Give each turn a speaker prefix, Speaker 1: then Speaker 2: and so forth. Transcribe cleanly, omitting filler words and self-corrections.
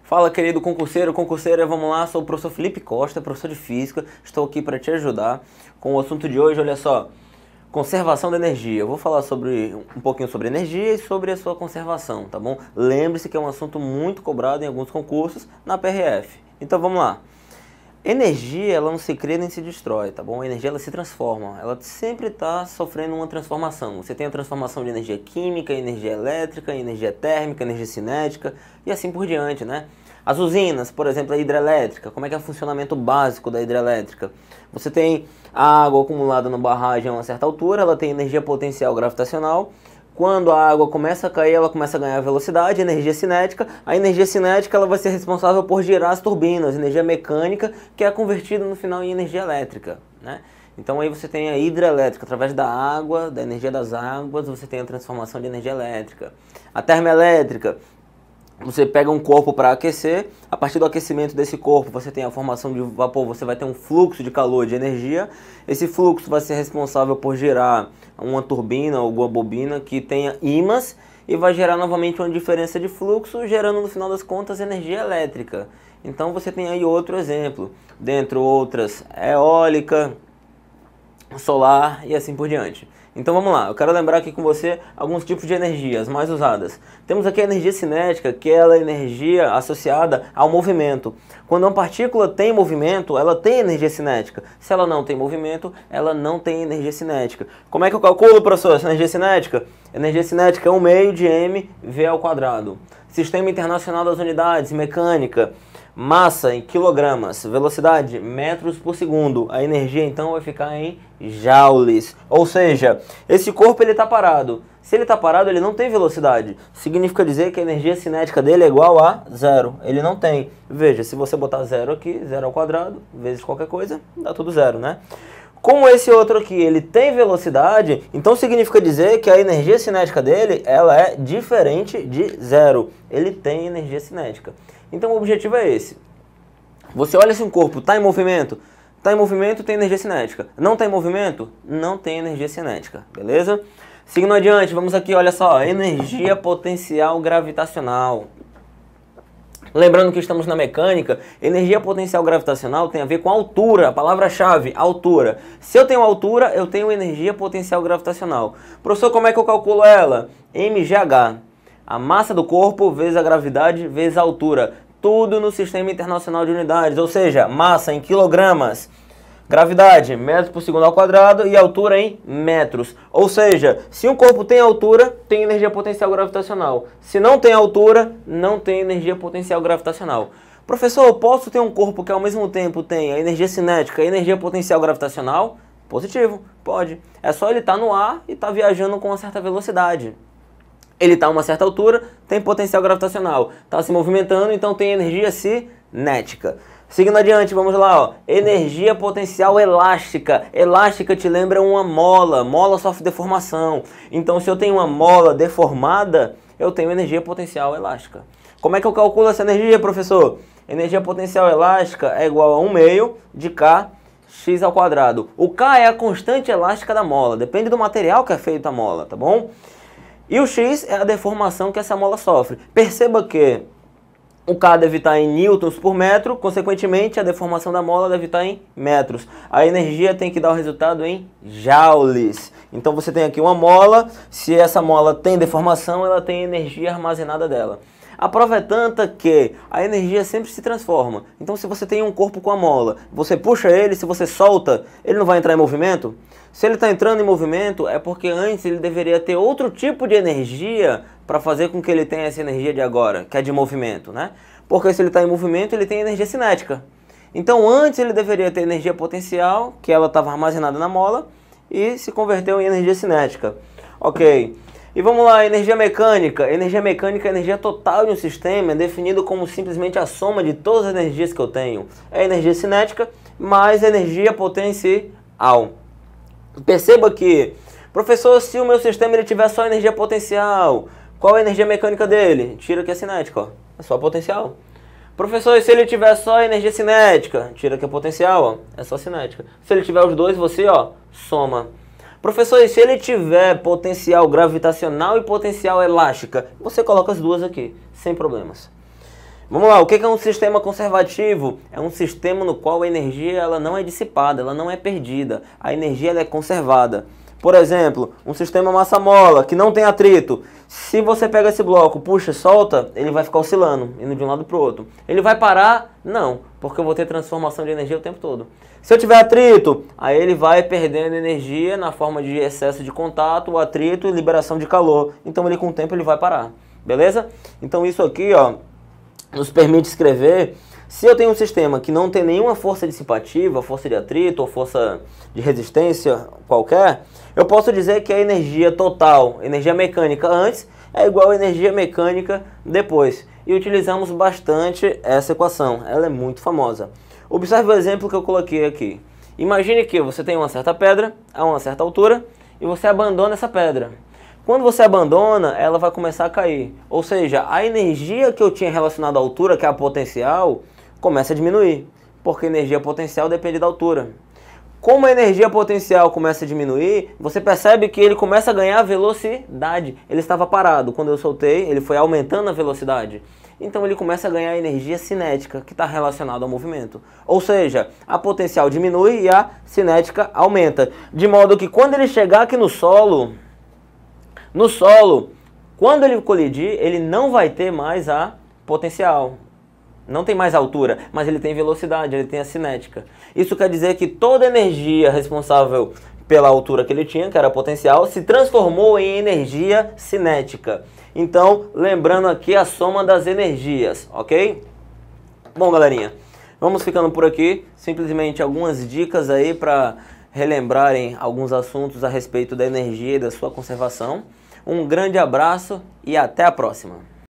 Speaker 1: Fala, querido concurseiro, concurseira, vamos lá, sou o professor Felipe Costa, professor de Física, estou aqui para te ajudar com o assunto de hoje, olha só, conservação da energia. Eu vou falar um pouquinho sobre energia e sobre a sua conservação, tá bom? Lembre-se que é um assunto muito cobrado em alguns concursos na PRF. Então vamos lá. Energia, ela não se cria nem se destrói, tá bom? A energia, ela se transforma, ela sempre está sofrendo uma transformação. Você tem a transformação de energia química, energia elétrica, energia térmica, energia cinética e assim por diante, né? As usinas, por exemplo, a hidrelétrica, como é que é o funcionamento básico da hidrelétrica? Você tem a água acumulada na barragem a uma certa altura, ela tem energia potencial gravitacional. Quando a água começa a cair, ela começa a ganhar velocidade, energia cinética. A energia cinética ela vai ser responsável por girar as turbinas, energia mecânica, que é convertida no final em energia elétrica, né? Então aí você tem a hidrelétrica, através da água, da energia das águas, você tem a transformação de energia elétrica. A termoelétrica, você pega um corpo para aquecer, a partir do aquecimento desse corpo você tem a formação de vapor, você vai ter um fluxo de calor, de energia. Esse fluxo vai ser responsável por gerar uma turbina ou alguma bobina que tenha ímãs e vai gerar novamente uma diferença de fluxo, gerando no final das contas energia elétrica. Então você tem aí outro exemplo, dentre outras eólica, solar e assim por diante. Então vamos lá, eu quero lembrar aqui com você alguns tipos de energias mais usadas. Temos aqui a energia cinética, que é a energia associada ao movimento. Quando uma partícula tem movimento, ela tem energia cinética. Se ela não tem movimento, ela não tem energia cinética. Como é que eu calculo, professor, essa energia cinética? Energia cinética é 1/2 de mv². Sistema Internacional das Unidades, mecânica. Massa em quilogramas, velocidade metros por segundo, a energia então vai ficar em joules, ou seja, esse corpo ele está parado, se ele está parado ele não tem velocidade, significa dizer que a energia cinética dele é igual a zero, ele não tem, veja, se você botar zero aqui, 0² vezes qualquer coisa, dá tudo zero, né? Como esse outro aqui, ele tem velocidade, então significa dizer que a energia cinética dele, ela é diferente de zero, ele tem energia cinética. Então o objetivo é esse. Você olha se um corpo está em movimento, tem energia cinética. Não está em movimento, não tem energia cinética, beleza? Seguindo adiante, vamos aqui, olha só, energia potencial gravitacional. Lembrando que estamos na mecânica, energia potencial gravitacional tem a ver com altura, a palavra-chave, altura. Se eu tenho altura, eu tenho energia potencial gravitacional. Professor, como é que eu calculo ela? mgh. A massa do corpo vezes a gravidade vezes a altura. Tudo no Sistema Internacional de Unidades, ou seja, massa em quilogramas, gravidade metros por segundo ao quadrado e altura em metros. Ou seja, se um corpo tem altura, tem energia potencial gravitacional. Se não tem altura, não tem energia potencial gravitacional. Professor, eu posso ter um corpo que ao mesmo tempo tem a energia cinética e a energia potencial gravitacional? Positivo, pode. É só ele estar no ar e estar viajando com uma certa velocidade. Ele está a uma certa altura, tem potencial gravitacional. Está se movimentando, então tem energia cinética. Seguindo adiante, vamos lá, ó. Energia potencial elástica. Elástica te lembra uma mola. Mola sofre deformação. Então, se eu tenho uma mola deformada, eu tenho energia potencial elástica. Como é que eu calculo essa energia, professor? Energia potencial elástica é igual a 1/2 de K x². O K é a constante elástica da mola. Depende do material que é feito a mola, tá bom? E o X é a deformação que essa mola sofre. Perceba que o K deve estar em newtons por metro, consequentemente a deformação da mola deve estar em metros. A energia tem que dar o resultado em joules. Então você tem aqui uma mola, se essa mola tem deformação, ela tem energia armazenada dela. A prova é tanta que a energia sempre se transforma. Então se você tem um corpo com a mola, você puxa ele, se você solta, ele não vai entrar em movimento? Se ele está entrando em movimento, é porque antes ele deveria ter outro tipo de energia para fazer com que ele tenha essa energia de agora, que é de movimento, né? Porque se ele está em movimento, ele tem energia cinética. Então antes ele deveria ter energia potencial, que ela estava armazenada na mola, e se converteu em energia cinética. Ok. E vamos lá, energia mecânica. Energia mecânica é a energia total de um sistema, é definido como simplesmente a soma de todas as energias que eu tenho. É energia cinética mais energia potencial. Perceba que, professor, se o meu sistema ele tiver só energia potencial, qual é a energia mecânica dele? Tira aqui a cinética, ó. É só potencial. Professor, se ele tiver só energia cinética, tira aqui a potencial, ó. É só cinética. Se ele tiver os dois, você, ó, soma. Professor, e se ele tiver potencial gravitacional e potencial elástica? Você coloca as duas aqui, sem problemas. Vamos lá, o que é um sistema conservativo? É um sistema no qual a energia ela não é dissipada, ela não é perdida. A energia ela é conservada. Por exemplo, um sistema massa-mola que não tem atrito. Se você pega esse bloco, puxa, solta, ele vai ficar oscilando, indo de um lado para o outro. Ele vai parar? Não, porque eu vou ter transformação de energia o tempo todo. Se eu tiver atrito, aí ele vai perdendo energia na forma de excesso de contato, atrito e liberação de calor. Então ele com o tempo ele vai parar, beleza? Então isso aqui, ó, nos permite escrever, se eu tenho um sistema que não tem nenhuma força dissipativa, força de atrito ou força de resistência qualquer, eu posso dizer que a energia total, energia mecânica antes, é igual a energia mecânica depois. E utilizamos bastante essa equação, ela é muito famosa. Observe o exemplo que eu coloquei aqui. Imagine que você tem uma certa pedra a uma certa altura e você abandona essa pedra. Quando você abandona, ela vai começar a cair. Ou seja, a energia que eu tinha relacionada à altura, que é a potencial, começa a diminuir. Porque a energia potencial depende da altura. Como a energia potencial começa a diminuir, você percebe que ele começa a ganhar velocidade. Ele estava parado. Quando eu soltei, ele foi aumentando a velocidade. Então ele começa a ganhar energia cinética, que está relacionada ao movimento. Ou seja, a potencial diminui e a cinética aumenta. De modo que quando ele chegar aqui no solo, quando ele colidir, ele não vai ter mais a potencial. Não tem mais altura, mas ele tem velocidade, ele tem a cinética. Isso quer dizer que toda energia responsável pela altura que ele tinha, que era a potencial, se transformou em energia cinética. Então, lembrando aqui a soma das energias, ok? Bom, galerinha, vamos ficando por aqui. Simplesmente algumas dicas aí para relembrarem alguns assuntos a respeito da energia e da sua conservação. Um grande abraço e até a próxima!